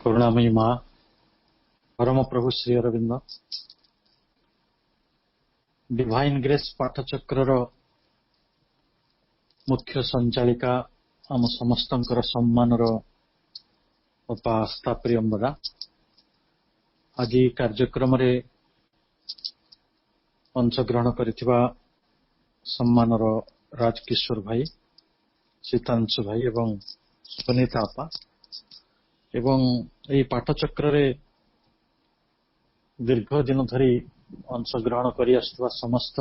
करुणामयी माँ परम प्रभु Shri Arvind divine grace पाठचक्र मुख्य संचालिका आम समस्त सम्मान अपास्था प्रियंबदा आज कार्यक्रम अंशग्रहण करिथिबा सम्मान राजकिशोर भाई सीतांशु भाई एवं सुनीता अपा एवं यही पाठचक्र दीर्घ दिन धरी अंशग्रहण कर समस्त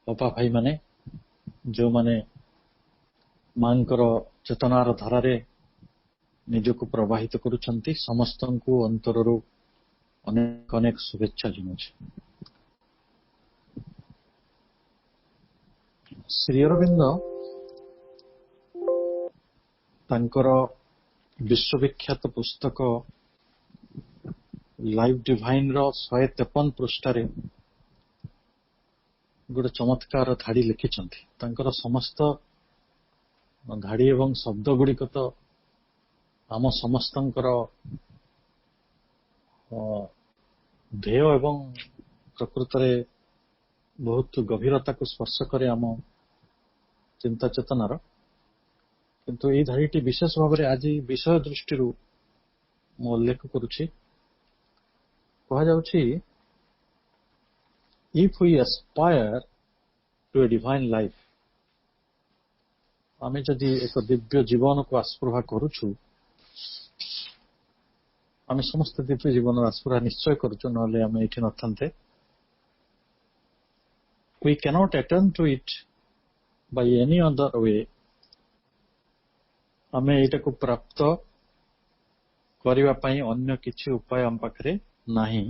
अपा भाई माने जो माने मांकर चेतनार धारारे निजको प्रवाहित करुछंती समस्त को अंतररू अनेक अनेक शुभेच्छा जनाऊँ। श्री अरविंद तांकर विश्वविख्यात पुस्तक लाइफ डिवाइन रो 153 पृष्ठारे गोटे चमत्कार धाड़ी लिखिछंती। तांकर समस्त धाड़ी एवं शब्द गुड़िक तो आम समस्तंकर ध्येय एवं प्रकृत रे बहुत गभीरता को स्पर्श करे आम चिंता चेतनार, किंतु ये धाड़ीटी विशेष भाव में आज विषय दृष्टि मु उल्लेख करुछि। कहा जाउछि, if we aspire to a divine life, आमे जदि एक दिव्य जीवन को आस्पृहा करुछु, आमे समस्त दिव्य जीवन आस्पृहा निश्चय करुछु, नले आमे एठी नथान्ते। We cannot attain to it by any other way. आमे एटा को प्राप्त करिवा पई अन्य किछि उपाय हम पाखरे नाही।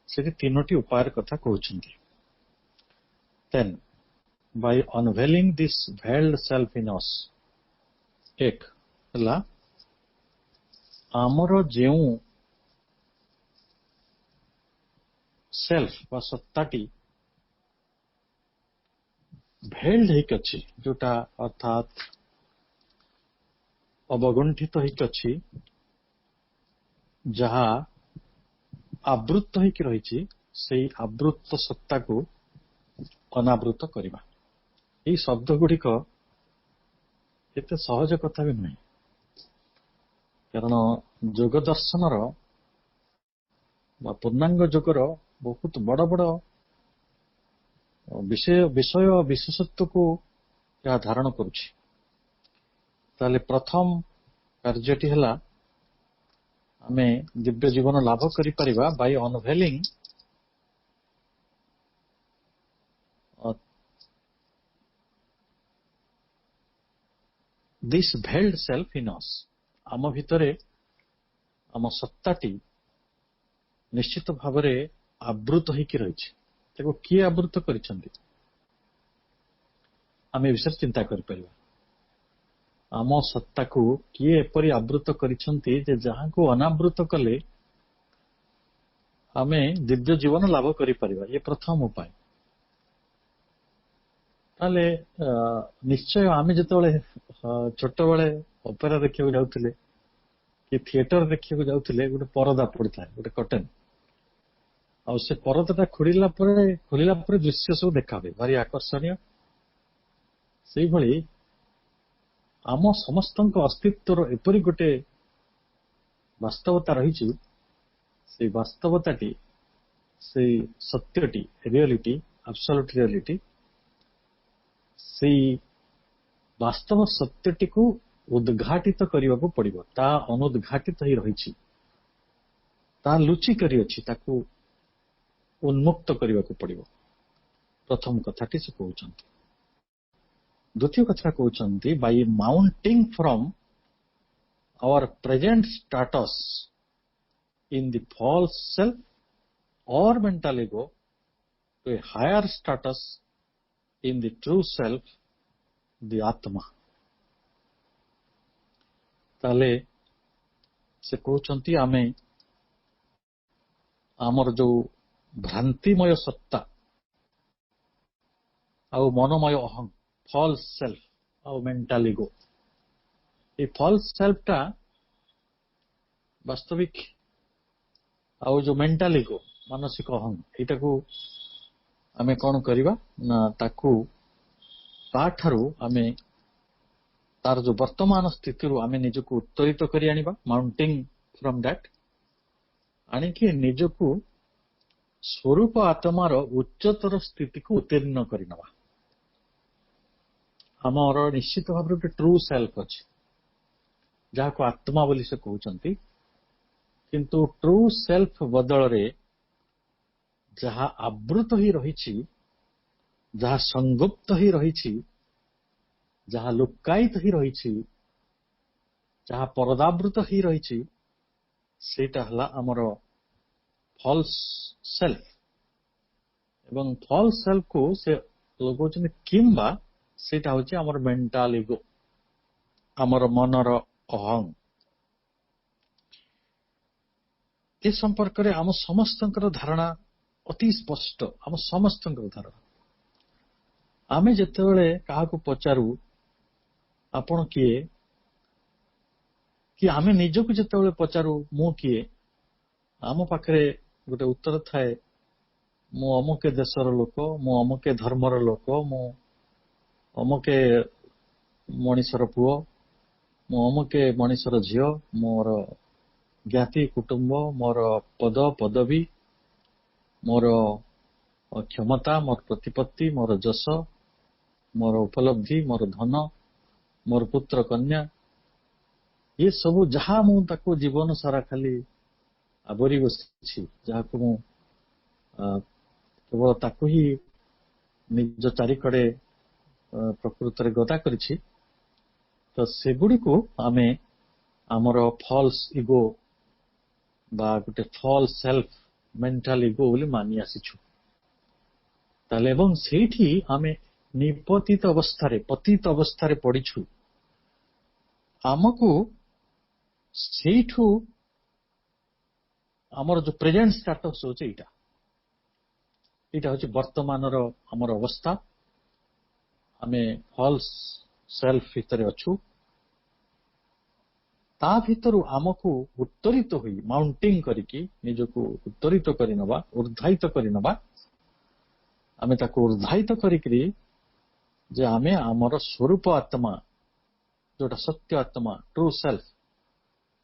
से तीनोटी उपायर कथा कहउछन्ती। Then by unveiling this veiled self in us, एक हला आमर जेउ सेल्फ वा सत्ताटी भेल्ड हिक अछि, जोटा अर्थात अवगुंठित हिक अछि, जहा आवृत हिक रहिछि, सेई आवृत सत्ता को अनावृत करिबा। एई शब्द गुड़िक एते सहज कथा भी नहीं, कारण जोग दर्शनर बा पूर्णांग जोगर बहुत बड़ बड़ विषय विशेषत्व को यह धारण करुछि। ताले प्रथम कार्यटी हला आमे दिव्य जीवन लाभ करि परिबा by unveiling this veiled self in us. आम भितरे आम सत्ताटी निश्चित भावरे आवृत होइकी रहिछि। ताको किए आवृत करिसंती आमे विषय चिंता करि परिबा। आम सत्ता को किए एपरि आवृत करिसंती जे जहां को अनावृत कले आमे दिव्य जीवन लाभ करि परिबा। ये प्रथम उपाय। ताले निश्चय आमे जतबेले छोट बेले ओपेरा देखियो जाउथिले कि थिएटर देखियो जाउथिले, गोटे परदा पड़िथा, गोटे कर्टेन, आ से परदाटा खोलिला परे दृश्य सब देखा हुए भारी आकर्षणीय। सेही भली आम समस्तक अस्तित्वर एपरी गोटे वास्तवता रही। से वास्तवताटी से सत्यटी रियलिटी एब्सोल्यूट रियलिटी से वास्तव सत्यटी को उद्घाटित करने को पड़िबो। ता अनुद्घाटित ही रही, ता लुचि करी अछि, ताकू उन्मुक्त करने को पड़िबो। प्रथम कथाटी से कहउछन्ती। द्वितीय कथा कहउछन्ती, by mounting from our present status in the false self or mental ego to a higher status in the true self, the आत्मा। ताले से कहउछन्ती आमे आमर जो भ्रांतिमय सत्ता आउ मनोमय अहं फॉल्स सेल्फ आउ मेंटल ego, ये फॉल्स सेल्फ टा वास्तविक आउ जो मेंटाल इगो मानसिक अहं एटाकू आमे कौन करिबा ना ताकू ताठारू आमे तार जो वर्तमान स्थिति रू आमे निजको उत्तरित करी आनिबा माउंटिंग फ्रॉम दैट आनिकी निजको स्वरूप आत्मार उच्चतर स्थिति को उत्तीर्ण करिनबा हमर निश्चित भाव रे ट्रू सेल्फ अछि जाको आत्मा बोली से कहउचंती किंतु ट्रू सेल्फ बदल रे जहा आवृत ही रहिछि जहा संगुप्त ही रहिछि जहा लुकायित ही रहिछि जहा परदावृत ही रहिछि सेटा हला हमर फॉल्स सेल्फ एवं फॉल्स सेल्फ को से लगोचन किंबा सेटा होछि हमर मेंटल इगो हमर मनर अहं ए संपर्क रे हम समस्तंकर धारणा अति स्पष्ट हम समस्तंकर धारणा आमे जेतेबेले काहाकू पचारू आपण किए कि आमे निजको जेतेबेले पचारू मु किए आम पाखरे गोटे उत्तर थाए मु अमुके देशर लोक मु अमुके धर्मर लोक मु अमुके मनीषर पुओ मु अमुके मनीषर झियो मोर ज्ञाति कुटुंब मोर पद पदवी मोर क्षमता मोर प्रतिपत्ति मोर जस मोर उपलब्धि मोर धन मोर पुत्र कन्या ये सब जहा मु ताको जीवन सारा खाली आबरी बसी जहा को मु केवल ताको ही निज चारिकड़े प्रकृत रे गदा करिछि तो सेगुडी को आमे हमर फॉल्स इगो बा गुटे फॉल्स सेल्फ मेंटल इगो बोली मानि आसीछु ताले एवं सेठी आमे निपतित अवस्था पतित अवस्था पड़ीछु आमको सेठू आमर जो प्रेजेंट स्टेटस होचे इटा होचे वर्तमान रो हमर अवस्था आमे फॉल्स सेल्फ भीतर अछु ता भीतर आमको उत्तरित होई माउंटिंग करिकी निजको उत्तरित करि नबा ऊर्ध्वायित करि नबा आमे ताको ऊर्ध्वायित करिकरी जे आमे हमर स्वरूप आत्मा जोटा सत्य आत्मा ट्रू सेल्फ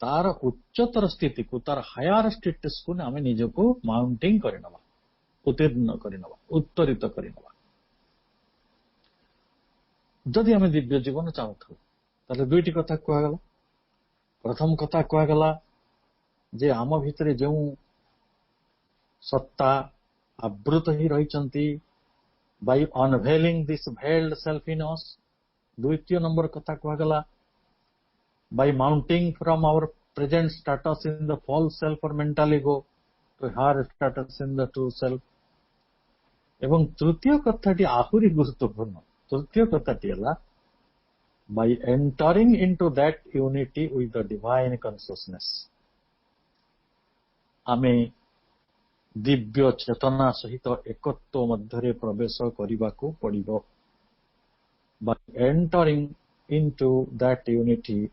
तार उच्चतर स्थिति को तार हायर स्टेटस को आमे निजको माउंटिंग करि नबा उत्तीर्ण करि नबा उत्तरित करि नबा जदि आमे दिव्य जीवन चाहू ताले दुईटी कथा कहला प्रथम कथा कहला जे आम भितरे जो सत्ता आवृत ही रहिचंती by unveiling this veiled self in us द्वितीय नंबर कथा कहला by mounting from our present status in the false self or mental ego to higher status in the true self एवं तृतीय कथाटी आहुरी गुरुत्वपूर्ण तृतीय कथाटी हला by entering into that unity with the divine consciousness आमे दिव्य चेतना सहित एकत्व मध्यरे प्रवेश करिबाकू पड़िबो by entering into that unity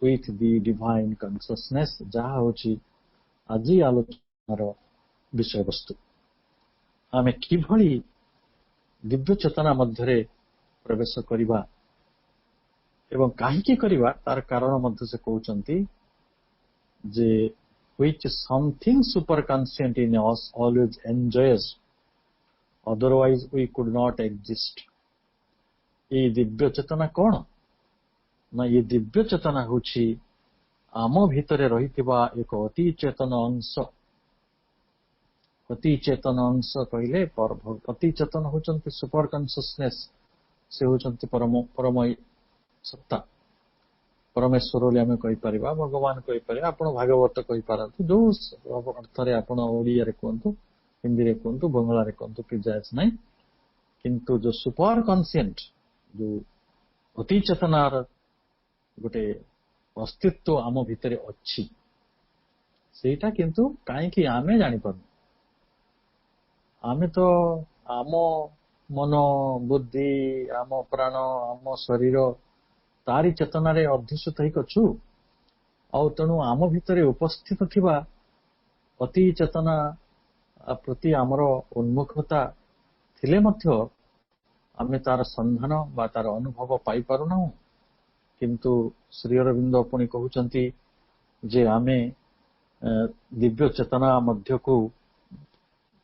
with the divine consciousness जहा होची आजि आलोचनार विषय वस्तु आमे किभली दिव्य चेतना मध्यरे प्रवेश करिबा एवं काहीकि करिबा तार कारण मध्य से कहउचंती जे which something superconscient in us always enjoys otherwise we could not exist ये दिव्य चेतना कौन ना ये दिव्य चेतना होची आम भितरे रहिथिबा एक अति चेतन अंश कहले अति चेतन होचंती सुपर कॉन्शियसनेस से होचंती परम सत्ता परमेश्वर बोली आमे कहि परिबा भगवान कहि परिबा आपण भागवत कहि पारंतु जो अर्थ रे आपण ओडिया रे कोंतु हिंदी रे कोंतु बंगला रे कोंतु कि जायज नहीं किंतु जो सुपर कॉन्शियंट जो अति चेतनार गोटे अस्तित्व आम भितरे अच्छी सेटा किंतु काहे कि आमे जानि पारु आमे तो आम मन बुद्धि आम प्राण आम शरीर तारी चेतना रे अध्यस्त ही कछु ଆଉ ତେଣୁ ଆମ ଭିତରେ ଉପସ୍ଥିତ ଥିବା ଅତି ଚେତନା ପ୍ରତି ଆମର ଉନ୍ମୁଖତା ଥିଲେ ମଧ୍ୟ ଆମେ ତାର ସନ୍ଧାନ ବା ତାର ଅନୁଭବ ପାଇପାରୁନାହୁଁ। କିନ୍ତୁ ଶ୍ରୀ ଅରବିନ୍ଦ ପୁଣି କହୁଛନ୍ତି ଯେ ଆମେ ଦିବ୍ୟ ଚେତନା ମଧ୍ୟକୁ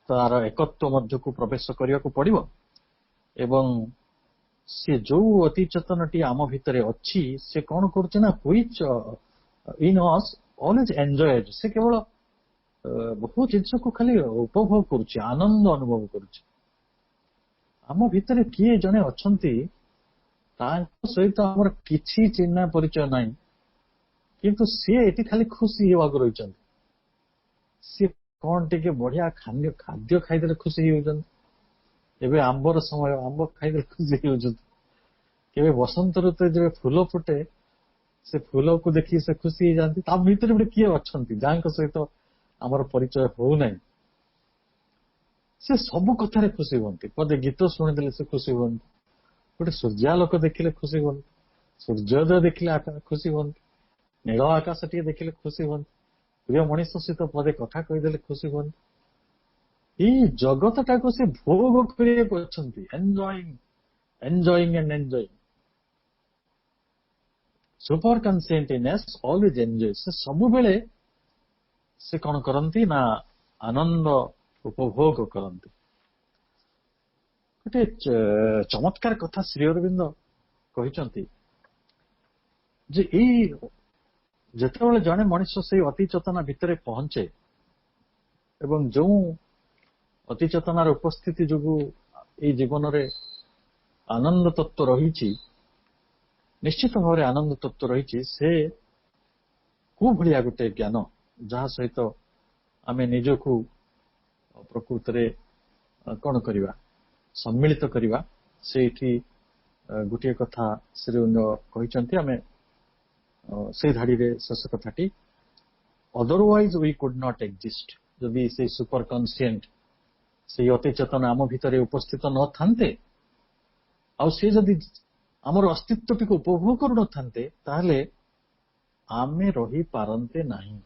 ତାର ଏକତ୍ୱ ମଧ୍ୟକୁ ପ୍ରବେଶ କରିବାକୁ ପଡିବ ଏବଂ ସେ ଯୋଉ ଅତି ଚେତନଟି ଆମ ଭିତରେ ଅଛି ସେ କଣ କରୁଛି ନା ହୁଇଚ ଇନ୍ ଅସ୍ ଅଲୱେଜ ଏନ୍ଜୟେଜ। ସେ କେବଳ ବହୁ ଜିନିଷକୁ ଖାଲି ଉପଭୋଗ କରୁଛି, ଆନନ୍ଦ ଅନୁଭବ କରୁଛି। ଆମ ଭିତରେ କିଏ ଜଣେ ଅଛନ୍ତି ତାଙ୍କ ସହିତ ଆମର କିଛି ଚିହ୍ନା ପରିଚୟ ନାହିଁ, କିନ୍ତୁ ସିଏ ଏଠି ଖାଲି ଖୁସି ହେବାକୁ ରହିଛନ୍ତି। ସିଏ କଣ ଟିକେ ବଢିଆ ଖାଦ୍ୟ ଖାଇଦେଲେ ଖୁସି ହେଇଯାଉଛନ୍ତି। ଏବେ ଆମ୍ବର ସମୟ, ଆମ୍ବ ଖାଇଦେଲେ ଖୁସି ହେଇଯାଉଛନ୍ତି। କେବେ ବସନ୍ତ ଋତୁରେ ଯେବେ ଫୁଲ ଫୁଟେ ସେ ଫୁଲକୁ ଦେଖି ସେ ଖୁସି ହେଇଯାନ୍ତି। ତା ଭିତରେ ଗୋଟେ କିଏ ଅଛନ୍ତି ଯାହାଙ୍କ ସହିତ ଆମର ପରିଚୟ ହଉନାହିଁ। ସେ ସବୁ କଥାରେ ଖୁସି ହୁଅନ୍ତି। ପଦେ ଗୀତ ଶୁଣିଦେଲେ ସେ ଖୁସି ହୁଅନ୍ତି, ଗୋଟେ ସୂର୍ଯ୍ୟାଲୋକ ଦେଖିଲେ ଖୁସି ହୁଅନ୍ତି, ସୂର୍ଯ୍ୟୋଦୟ ଦେଖିଲେ ଖୁସି ହୁଅନ୍ତି, ନୀଳ ଆକାଶ ଟିକେ ଦେଖିଲେ ଖୁସି ହୁଅନ୍ତି, ପ୍ରିୟ ମଣିଷ ସହିତ ପଦେ କଥା କହିଦେଲେ ଖୁସି ହୁଅନ୍ତି। ଏଇ ଜଗତଟାକୁ ସେ ଭୋଗ କରିବାକୁ ଅଛନ୍ତି। Enjoying and enjoying. Super consciousness always enjoy. ସେ ସବୁବେଳେ ସେ କଣ କରନ୍ତି ନା ଆନନ୍ଦ ଉପଭୋଗ କରନ୍ତି। ଗୋଟେ ଚମତ୍କାର କଥା ଶ୍ରୀ ଅରବିନ୍ଦ କହିଛନ୍ତି ଯେ ଏଇ ଯେତେବେଳେ ଜଣେ ମଣିଷ ସେଇ ଅତି ଚେତନା ଭିତରେ ପହଞ୍ଚେ ଏବଂ ଯୋଉ ଅତି ଚେତନାର ଉପସ୍ଥିତି ଯୋଗୁଁ ଏଇ ଜୀବନରେ ଆନନ୍ଦ ତତ୍ତ୍ୱ ରହିଛି, ନିଶ୍ଚିତ ଭାବରେ ଆନନ୍ଦ ତତ୍ତ୍ୱ ରହିଛି, ସେ କୋଉ ଭଳିଆ ଗୋଟେ ଜ୍ଞାନ ଯାହା ସହିତ ଆମେ ନିଜକୁ ପ୍ରକୃତରେ କଣ କରିବା, ସମ୍ମିଳିତ କରିବା। ସେଇଠି ଗୋଟିଏ କଥା ଶ୍ରୀ ଅରବିନ୍ଦ କହିଛନ୍ତି, ଆମେ ସେଇ ଧାଡିରେ ଶେଷ କଥାଟି, otherwise we could not exist. ଯଦି ସେଇ ସୁପର କନସିଏଣ୍ଟ ସେଇ ଅତି ଚେତନା ଆମ ଭିତରେ ଉପସ୍ଥିତ ନଥାନ୍ତେ ଆଉ ସେ ଯଦି ଆମର ଅସ୍ତିତ୍ୱଟିକୁ ଉପଭୋଗ କରୁନଥାନ୍ତେ ତାହେଲେ ଆମେ ରହିପାରନ୍ତେ ନାହିଁ।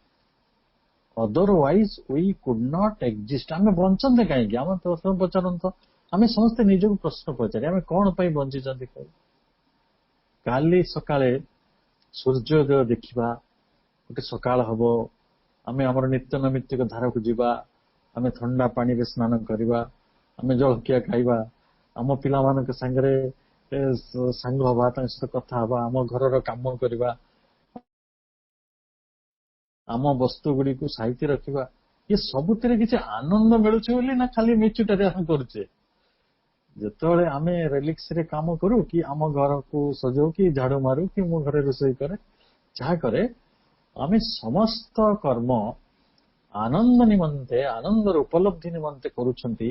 Otherwise we could not exist. ଆମେ ବଞ୍ଚନ୍ତେ କାହିଁକି? ଆମେ ପ୍ରଶ୍ନ ପଚାରନ୍ତ, ଆମେ ସମସ୍ତେ ନିଜକୁ ପ୍ରଶ୍ନ ପଚାରେ ଆମେ କଣ ପାଇଁ ବଞ୍ଚିଛନ୍ତି? କାଲି ସକାଳେ ସୂର୍ଯ୍ୟୋଦୟ ଦେଖିବା, ଗୋଟେ ସକାଳ ହବ, ଆମେ ଆମର ନିତ୍ୟ ନୈମିତ୍ତିକ ଧାରାକୁ ଯିବା, ଆମେ ଥଣ୍ଡା ପାଣିରେ ସ୍ନାନ କରିବା, ଆମେ ଜଳଖିଆ ଖାଇବା, ଆମ ପିଲାମାନଙ୍କ ସାଙ୍ଗରେ ସାଙ୍ଗ ହବା, ତାଙ୍କ ସହିତ କଥା ହବା, ଆମ ଘରର କାମ କରିବା, ଆମ ବସ୍ତୁ ଗୁଡିକୁ ସାଇତି ରଖିବା। ଏ ସବୁଥିରେ କିଛି ଆନନ୍ଦ ମିଳୁଛି ବୋଲି ନା ଖାଲି ମିଛୁଟାରେ ଆମେ କରୁଛେ? ଯେତେବେଳେ ଆମେ ରିଲାକ୍ସରେ କାମ କରୁ କି ଆମ ଘରକୁ ସଜାଉ କି ଝାଡୁ ମାରୁ କି ମୋ ଘରେ ରୋଷେଇ କରେ, ଯାହା କରେ, ଆମେ ସମସ୍ତ କର୍ମ ଆନନ୍ଦ ନିମନ୍ତେ, ଆନନ୍ଦର ଉପଲବ୍ଧି ନିମନ୍ତେ କରୁଛନ୍ତି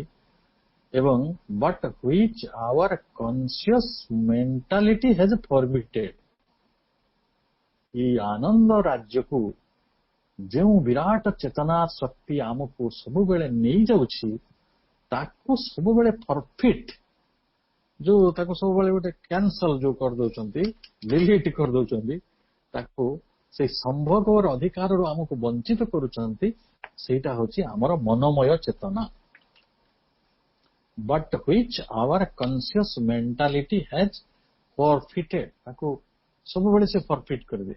ଏବଂ but which our conscious mentality has forfeited. ଏଇ ଆନନ୍ଦ ରାଜ୍ୟକୁ ଯେଉଁ ବିରାଟ ଚେତନା ଶକ୍ତି ଆମକୁ ସବୁବେଳେ ନେଇଯାଉଛି ତାକୁ ସବୁବେଳେ ଫରଫିଟ୍, ଯୋଉ ତାକୁ ସବୁବେଳେ ଗୋଟେ କ୍ୟାନସଲ ଯୋଉ କରିଦଉଛନ୍ତି, ଡିଲିଟ କରିଦଉଛନ୍ତି, ତାକୁ ସେଇ ସମ୍ଭୋଗର ଅଧିକାରରୁ ଆମକୁ ବଞ୍ଚିତ କରୁଛନ୍ତି। ସେଇଟା ହଉଛି ଆମର ମନୋମୟ ଚେତନା। But which our conscious mentality has forfeited. ତାକୁ ସବୁବେଳେ ସେ ଫରଫିଟ୍ କରିବେ,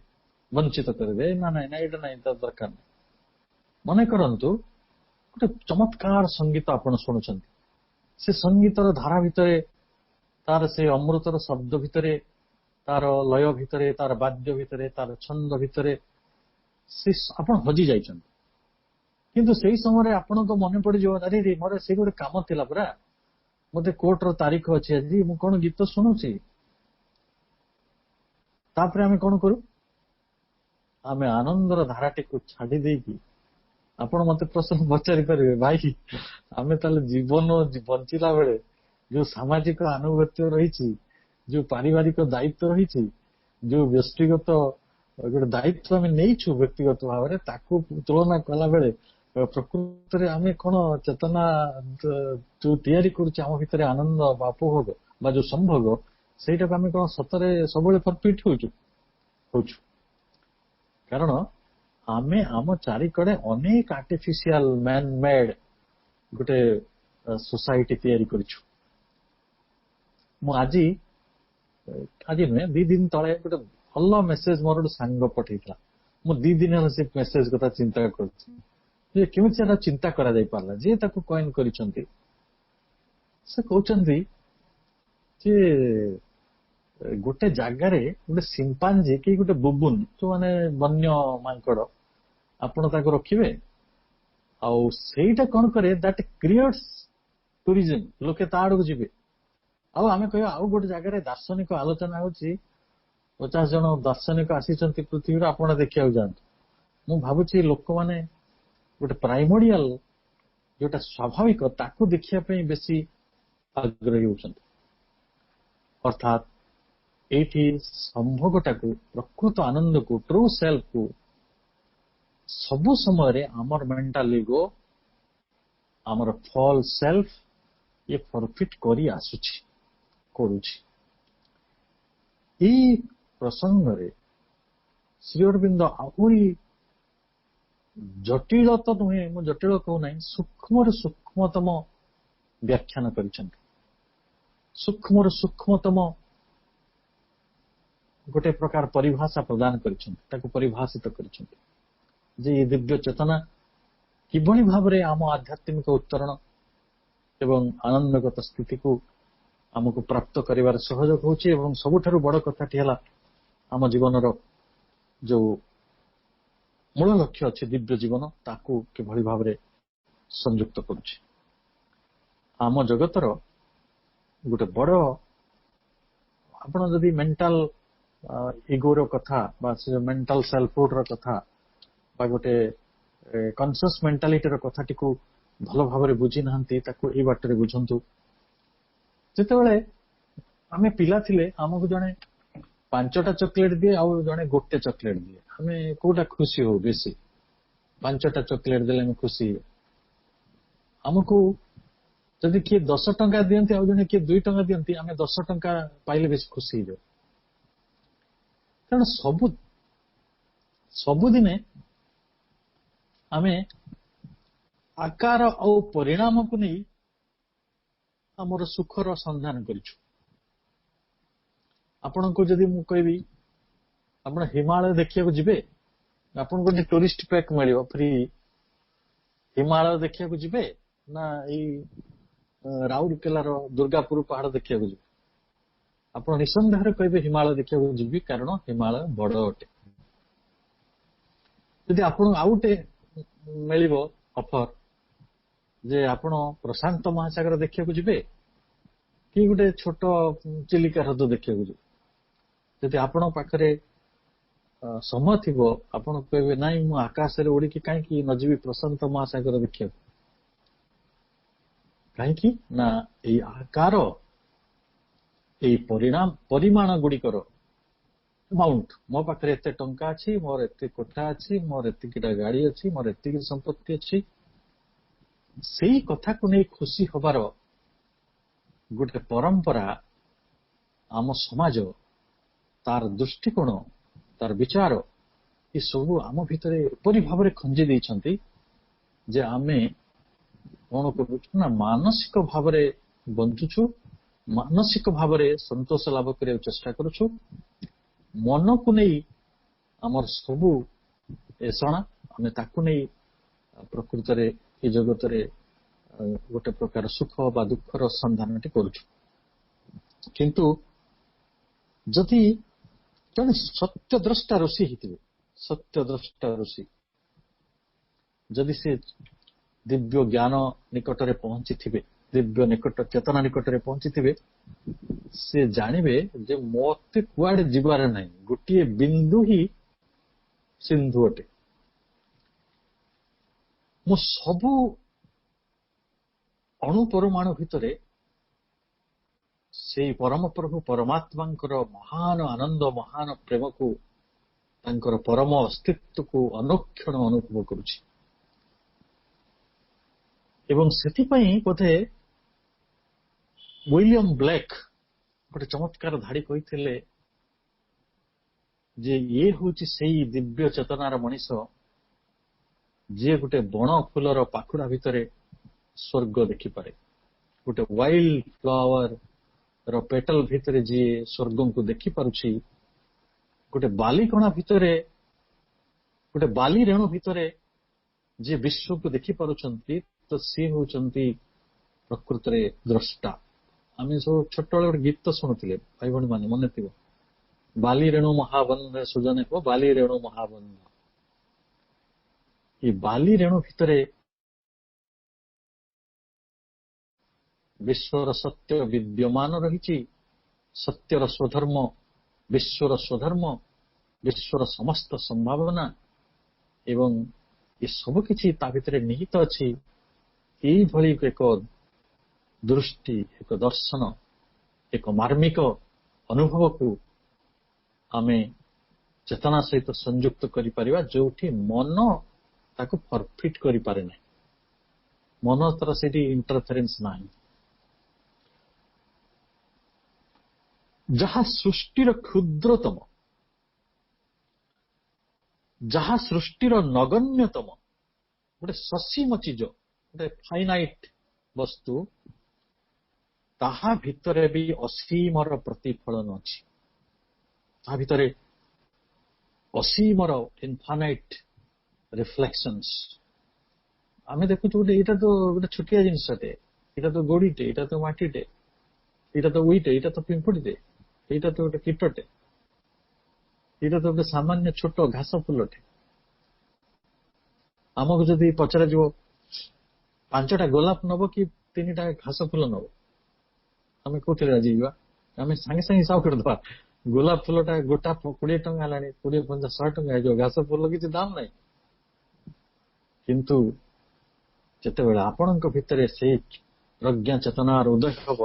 ବଞ୍ଚିତ କରିବେ। ନା ନାଇଁ ନା ଏଇଟା ନାଇଁ, ତା ଦରକାର ନାହିଁ। ମନେ କରନ୍ତୁ ଗୋଟେ ଚମତ୍କାର ସଙ୍ଗୀତ ଆପଣ ଶୁଣୁଛନ୍ତି, ସେ ସଙ୍ଗୀତର ଧାରା ଭିତରେ, ତାର ସେ ଅମୃତର ଶବ୍ଦ ଭିତରେ, ତାର ଲୟ ଭିତରେ, ତାର ବାଦ୍ୟ ଭିତରେ, ତାର ଛନ୍ଦ ଭିତରେ ସେ ଆପଣ ହଜି ଯାଇଛନ୍ତି। କିନ୍ତୁ ସେଇ ସମୟରେ ଆପଣଙ୍କ ମନେ ପଡିଯିବ, ଆରେ ମୋର ସେ ଗୋଟେ କାମ ଥିଲା ପରା, ମତେ କୋର୍ଟର ତାରିଖ ଅଛି ଆଜି, ମୁଁ କଣ ଗୀତ ଶୁଣୁଛି। ତାପରେ ଆମେ କଣ କରୁ? ଆମେ ଆନନ୍ଦର ଧାରାଟିକୁ ଛାଡି ଦେଇକି, ଆପଣ ମତେ ପ୍ରଶ୍ନ ପଚାରି ପାରିବେ, ଭାଇ ଆମେ ତାହେଲେ ଜୀବନ ବଞ୍ଚିଲା ବେଳେ ଯୋଉ ସାମାଜିକ ଆନୁଗତ୍ୟ ରହିଛି, ଯୋଉ ପାରିବାରିକ ଦାୟିତ୍ୱ ରହିଛି, ଯୋଉ ବ୍ୟକ୍ତିଗତ ଗୋଟେ ଦାୟିତ୍ୱ ଆମେ ନେଇଛୁ ବ୍ୟକ୍ତିଗତ ଭାବରେ, ତାକୁ ତୁଳନା କଲା ବେଳେ ପ୍ରକୃତରେ ଆମେ କଣ ଚେତନା ଯୋଉ ତିଆରି କରୁଛେ ଆମ ଭିତରେ ଆନନ୍ଦ ବା ଉପଭୋଗ ବା ଯୋଉ ସମ୍ଭୋଗ, ସେଇଟାକୁ ଆମେ କଣ ସତରେ ସବୁବେଳେ ଫରଫିଟ୍ ହଉଛୁ? କାରଣ ଆମେ ଆମ ଚାରିକଡେ ଅନେକ ଆର୍ଟିଫିସିଆଲ ମ୍ୟାନ ମେଡ ଗୋଟେ ସୋସାଇଟି ତିଆରି କରିଛୁ। ମୁଁ ଆଜି ନୁହେଁ 2 ଦିନ ତଳେ ଗୋଟେ ଭଲ ମେସେଜ ମୋର ଗୋଟେ ସାଙ୍ଗ ପଠେଇଥିଲା। ମୁଁ 2 ଦିନ ହେଲା ସେ ମେସେଜ କଥା ଚିନ୍ତା କରୁଛି ଯେ କେମିତି ସେଟା ଚିନ୍ତା କରାଯାଇ ପାରିଲା। ଯିଏ ତାକୁ କଏନ କରିଛନ୍ତି ସେ କହୁଛନ୍ତି ଯେ ଗୋଟେ ଜାଗାରେ ଗୋଟେ ସିମ୍ପାଞ୍ଜି କି ଗୋଟେ ବୁବୁନ ଯୋଉମାନେ ବନ୍ୟ ମାଙ୍କଡ ଆପଣ ତାକୁ ରଖିବେ ଆଉ ସେଇଟା କଣ କରେ ଦ୍ୟାଟ କ୍ରିଏଟ୍ସ ଟୁରିଜିମ। ଲୋକେ ତା ଆଡକୁ ଯିବେ। ଆଉ ଆମେ କହିବା ଆଉ ଗୋଟେ ଜାଗାରେ ଦାର୍ଶନିକ ଆଲୋଚନା ହଉଛି 50 ଜଣ ଦାର୍ଶନିକ ଆସିଛନ୍ତି ପୃଥିବୀରୁ ଆପଣ ଦେଖିବାକୁ ଯାଆନ୍ତୁ। ମୁଁ ଭାବୁଛି ଲୋକମାନେ ଗୋଟେ ପ୍ରାଇମୋରିଆଲ ଯୋଉଟା ସ୍ୱାଭାବିକ ତାକୁ ଦେଖିବା ପାଇଁ ବେଶୀ ଆଗ୍ରହୀ ହଉଛନ୍ତି। ଅର୍ଥାତ୍ ଏଇଠି ସମ୍ଭୋଗଟାକୁ ପ୍ରକୃତ ଆନନ୍ଦକୁ ଟ୍ରୁ ସେଲ୍ଫକୁ ସବୁ ସମୟରେ ଆମର ମେଣ୍ଟାଲ ଇଗୋ ଆମର ଫଲ୍ ସେଲ୍ଫ ଇଏ ଫରଫିଟ୍ କରି ଆସୁଛି କରୁଛି। ଏଇ ପ୍ରସଙ୍ଗରେ ଶ୍ରୀ ଅରବିନ୍ଦ ଆହୁରି ଜଟିଳ ତ ନୁହେଁ, ମୁଁ ଜଟିଳ କହୁନାହିଁ, ସୂକ୍ଷ୍ମରୁ ସୂକ୍ଷ୍ମତମ ବ୍ୟାଖ୍ୟାନ କରିଛନ୍ତି। ସୂକ୍ଷ୍ମରୁ ସୂକ୍ଷ୍ମତମ ଗୋଟେ ପ୍ରକାର ପରିଭାଷା ପ୍ରଦାନ କରିଛନ୍ତି, ତାକୁ ପରିଭାଷିତ କରିଛନ୍ତି ଯେ ଏ ଦିବ୍ୟ ଚେତନା କିଭଳି ଭାବରେ ଆମ ଆଧ୍ୟାତ୍ମିକ ଉତ୍ତରଣ ଏବଂ ଆନନ୍ଦଗତ ସ୍ଥିତିକୁ ଆମକୁ ପ୍ରାପ୍ତ କରିବାରେ ସହଯୋଗ ହେଉଛି। ଏବଂ ସବୁଠାରୁ ବଡ କଥାଟି ହେଲା ଆମ ଜୀବନର ଯୋଉ ମୂଳ ଲକ୍ଷ୍ୟ ଅଛି ଦିବ୍ୟ ଜୀବନ, ତାକୁ କିଭଳି ଭାବରେ ସଂଯୁକ୍ତ କରୁଛି। ଆମ ଜଗତର ଗୋଟେ ବଡ ଆପଣ ଯଦି ମେଣ୍ଟାଲ ଇଗୋର କଥା ବା ସେ ମେଣ୍ଟାଲ ସେଲ୍ଫହୁଡ ର କଥା ବା ଗୋଟେ କନସିୟସ୍ ମେଣ୍ଟାଲିଟିର କଥାଟିକୁ ଭଲ ଭାବରେ ବୁଝି ନାହାନ୍ତି ତାକୁ ଏଇ ବାଟରେ ବୁଝନ୍ତୁ। ଯେତେବେଳେ ଆମେ ପିଲା ଥିଲେ ଆମକୁ ଜଣେ 5ଟା ଚକୋଲେଟ ଦିଏ ଆଉ ଜଣେ ଗୋଟେ ଚକୋଲେଟ ଦିଏ, ଆମେ କୋଉଟା ଖୁସି ହଉ ବେଶୀ? 5ଟା ଚକୋଲେଟ ଦେଲେ ଆମେ ଖୁସି ହଉ। ଆମକୁ ଯଦି କିଏ 10 ଟଙ୍କା ଦିଅନ୍ତି ଆଉ ଜଣେ କିଏ 2 ଟଙ୍କା ଦିଅନ୍ତି ଆମେ 10 ଟଙ୍କା ପାଇଲେ ବେଶୀ ଖୁସି ହେଇଯାଉ। କାରଣ ସବୁଦିନେ ଆମେ ଆକାର ଆଉ ପରିଣାମକୁ ନେଇ ଆମର ସୁଖର ସନ୍ଧାନ କରିଛୁ। ଆପଣଙ୍କୁ ଯଦି ମୁଁ କହିବି ଆପଣ ହିମାଳୟ ଦେଖିବାକୁ ଯିବେ, ଆପଣଙ୍କୁ ଗୋଟେ ଟୁରିଷ୍ଟ ପ୍ୟାକ୍ ମିଳିବ ଫ୍ରି, ହିମାଳୟ ଦେଖିବାକୁ ଯିବେ ନା ଏଇ ରାଉରକେଲାର ଦୁର୍ଗାପୁର ପାହାଡ ଦେଖିବାକୁ ଯିବେ? ଆପଣ ନିଃସନ୍ଦେହରେ କହିବେ ହିମାଳୟ ଦେଖିବାକୁ ଯିବି, କାରଣ ହିମାଳୟ ବଡ ଅଟେ। ଯଦି ଆପଣଙ୍କୁ ଆଉ ଗୋଟେ ମିଳିବ ଅଫର ଯେ ଆପଣ ପ୍ରଶାନ୍ତ ମହାସାଗର ଦେଖିବାକୁ ଯିବେ କି ଗୋଟେ ଛୋଟ ଚିଲିକା ହ୍ରଦ ଦେଖିବାକୁ ଯିବେ, ଯଦି ଆପଣଙ୍କ ପାଖରେ ସମୟ ଥିବ ଆପଣ କହିବେ ନାଇଁ ମୁଁ ଆକାଶରେ ଉଡିକି କାହିଁକି ନ ଯିବି ପ୍ରଶାନ୍ତ ମହାସାଗର ଦେଖିବାକୁ? କାହିଁକି ନା ଏଇ ଆକାର ଏଇ ପରିମାଣ ଗୁଡିକର ଆମାଉଣ୍ଟ, ମୋ ପାଖରେ ଏତେ ଟଙ୍କା ଅଛି, ମୋର ଏତେ କୋଠା ଅଛି, ମୋର ଏତିକିଟା ଗାଡି ଅଛି, ମୋର ଏତିକି ସମ୍ପତ୍ତି ଅଛି, ସେଇ କଥାକୁ ନେଇ ଖୁସି ହବାର ଗୋଟେ ପରମ୍ପରା ଆମ ସମାଜ ତାର ଦୃଷ୍ଟିକୋଣ ତାର ବିଚାର ଏସବୁ ଆମ ଭିତରେ ଏପରି ଭାବରେ ଖଞ୍ଜି ଦେଇଛନ୍ତି ଯେ ଆମେ କଣ କରୁଛୁ ନା ମାନସିକ ଭାବରେ ବଞ୍ଚୁଛୁ, ମାନସିକ ଭାବରେ ସନ୍ତୋଷ ଲାଭ କରିବାକୁ ଚେଷ୍ଟା କରୁଛୁ। ମନକୁ ନେଇ ଆମର ସବୁ ଏଷଣା ଆମେ ତାକୁ ନେଇ ପ୍ରକୃତରେ ଏ ଜଗତରେ ଗୋଟେ ପ୍ରକାର ସୁଖ ବା ଦୁଃଖର ସନ୍ଧାନଟି କରୁଛୁ। କିନ୍ତୁ ଯଦି ଜଣେ ସତ୍ୟଦ୍ରଷ୍ଟା ଋଷି ହେଇଥିବେ, ସତ୍ୟଦ୍ରଷ୍ଟା ଋଷି ଯଦି ସେ ଦିବ୍ୟ ଜ୍ଞାନ ନିକଟରେ ପହଞ୍ଚିଥିବେ, ଦିବ୍ୟ ନିକଟ ଚେତନା ନିକଟରେ ପହଞ୍ଚିଥିବେ, ସେ ଜାଣିବେ ଯେ ମତେ କୁଆଡେ ଯିବାର ନାହିଁ, ଗୋଟିଏ ବିନ୍ଦୁ ହିଁ ସିନ୍ଧୁ ଅଟେ। ମୁଁ ସବୁ ଅଣୁ ପରମାଣୁ ଭିତରେ ସେଇ ପରମ ପ୍ରଭୁ ପରମାତ୍ମାଙ୍କର ମହାନ ଆନନ୍ଦ ମହାନ ପ୍ରେମକୁ ତାଙ୍କର ପରମ ଅସ୍ତିତ୍ୱକୁ ଅନୁକ୍ଷଣ ଅନୁଭବ କରୁଛି। ଏବଂ ସେଥିପାଇଁ ବୋଧେ ୱିଲିୟମ ବ୍ଲେକ୍ ଗୋଟେ ଚମତ୍କାର ଧାଡି କହିଥିଲେ ଯେ ଇଏ ହଉଛି ସେଇ ଦିବ୍ୟ ଚେତନାର ମଣିଷ ଯିଏ ଗୋଟେ ବଣ ଫୁଲର ପାଖୁଡା ଭିତରେ ସ୍ୱର୍ଗ ଦେଖିପାରେ, ଗୋଟେ ୱାଇଲ୍ଡ ଫ୍ଲାୱାର ର ପେଟଲ ଭିତରେ ଯିଏ ସ୍ୱର୍ଗଙ୍କୁ ଦେଖିପାରୁଛି, ଗୋଟେ ବାଲିକଣା ଭିତରେ, ଗୋଟେ ବାଲି ରେଣୁ ଭିତରେ ଯିଏ ବିଶ୍ୱକୁ ଦେଖିପାରୁଛନ୍ତି, ତ ସିଏ ହଉଛନ୍ତି ପ୍ରକୃତରେ ଦ୍ରଷ୍ଟା। ଆମେ ସବୁ ଛୋଟବେଳେ ଗୋଟେ ଗୀତ ଶୁଣୁଥିଲେ ଭାଇ ଭଉଣୀ ମାନେ, ମନେ ଥିବ, ବାଲି ରେଣୁ ମହାବନ୍ଧ ସୁଜନେ ହୋ ବାଲି ରେଣୁ ମହାବନ୍ଧ। ଏ ବାଲି ରେଣୁ ଭିତରେ ବିଶ୍ୱର ସତ୍ୟ ବିଦ୍ୟମାନ ରହିଛି, ସତ୍ୟର ସ୍ୱଧର୍ମ, ବିଶ୍ୱର ସ୍ୱଧର୍ମ, ବିଶ୍ୱର ସମସ୍ତ ସମ୍ଭାବନା ଏବଂ ଏ ସବୁ କିଛି ତା ଭିତରେ ନିହିତ ଅଛି। ଏଇଭଳି ଏକ ଦୃଷ୍ଟି, ଏକ ଦର୍ଶନ, ଏକ ମାର୍ମିକ ଅନୁଭବକୁ ଆମେ ଚେତନା ସହିତ ସଂଯୁକ୍ତ କରିପାରିବା, ଯୋଉଠି ମନ ତାକୁ ଫରଫିଟ୍ କରିପାରେ ନାହିଁ, ମନ ତାର ସେଠି ଇଣ୍ଟରଫେରେନ୍ସ ନାହିଁ। ଯାହା ସୃଷ୍ଟିର କ୍ଷୁଦ୍ରତମ, ଯାହା ସୃଷ୍ଟିର ନଗଣ୍ୟତମ, ଗୋଟେ ସସୀମ ଚିଜ, ଗୋଟେ ଫାଇନାଇଟ୍ ବସ୍ତୁ, ତାହା ଭିତରେ ବି ଅସୀମର ପ୍ରତିଫଳନ ଅଛି। ତା ଭିତରେ ଅସୀମର ଇନଫାନାଇଟ୍ ରିଫ୍ଲେକ୍ସନ୍ସ। ଆମେ ଦେଖୁଛୁ ଗୋଟେ, ଏଇଟା ତ ଗୋଟେ ଛୋଟିଆ ଜିନିଷଟେ, ଏଇଟା ତ ଗୋଡିଟେ, ଏଇଟା ତ ମାଟିଟେ, ଏଇଟା ତ ଉଇଟେ, ଏଇଟା ତ ପିମ୍ପୁଡିଟେ, ଏଇଟା ତ ଗୋଟେ କୀଟଟେ, ଏଇଟା ତ ଗୋଟେ ସାମାନ୍ୟ ଛୋଟ ଘାସ ଫୁଲଟେ। ଆମକୁ ଯଦି ପଚରାଯିବ 5ଟା ଗୋଲାପ ନବ କି 3ଟା ଘାସ ଫୁଲ ନବ, ଆମେ କୋଉଥିରେ ରାଜି ଯିବା? ଆମେ ସାଙ୍ଗେ ସାଙ୍ଗେ ହିସାବ କରିଦବା, ଗୋଲାପ ଫୁଲଟା ଗୋଟା 20 ଟଙ୍କା ହେଲାଣି, 20, 50, 100 ଟଙ୍କା ହେଇଯିବ, ଘାସ ଫୁଲ କିଛି ଦାମ ନାହିଁ। କିନ୍ତୁ ଯେତେବେଳେ ଆପଣଙ୍କ ଭିତରେ ସେଇ ପ୍ରଜ୍ଞା ଚେତନାର ଉଦୟ ହବ,